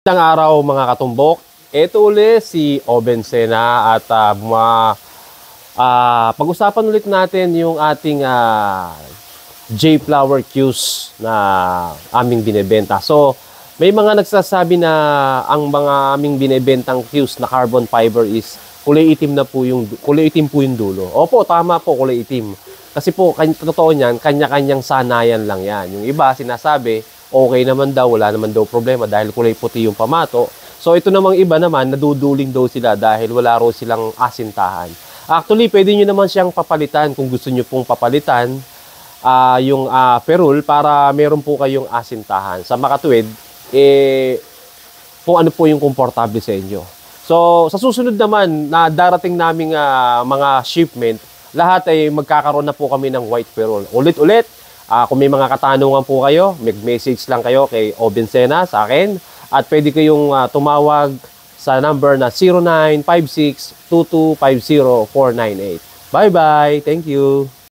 Isang araw mga katumbok, ito ulit si Oben Sena at pag-usapan ulit natin yung ating J-Flower cues na aming binebenta. So, may mga nagsasabi na ang mga aming binebentang cues na carbon fiber is kulay itim po yung dulo. Opo, tama po, kulay itim. Kasi po, totoo niyan, kanya-kanyang sanayan lang yan. Yung iba, sinasabi, okay naman daw, wala naman daw problema dahil kulay puti yung pamato. So ito namang iba naman, naduduling daw sila dahil wala raw silang asintahan. Actually, pwede nyo naman siyang papalitan kung gusto nyo pong papalitan yung ferrule para meron po kayong asintahan. Sa makatuwid, kung ano po yung komportable sa inyo. So sa susunod naman na darating naming mga shipment, lahat ay magkakaroon na po kami ng white ferrule. Ulit-ulit, kung may mga katanungan po kayo, mag-message lang kayo kay Oben Sena sa akin. At pwede kayong tumawag sa number na 0956-2250-498. Bye-bye! Thank you!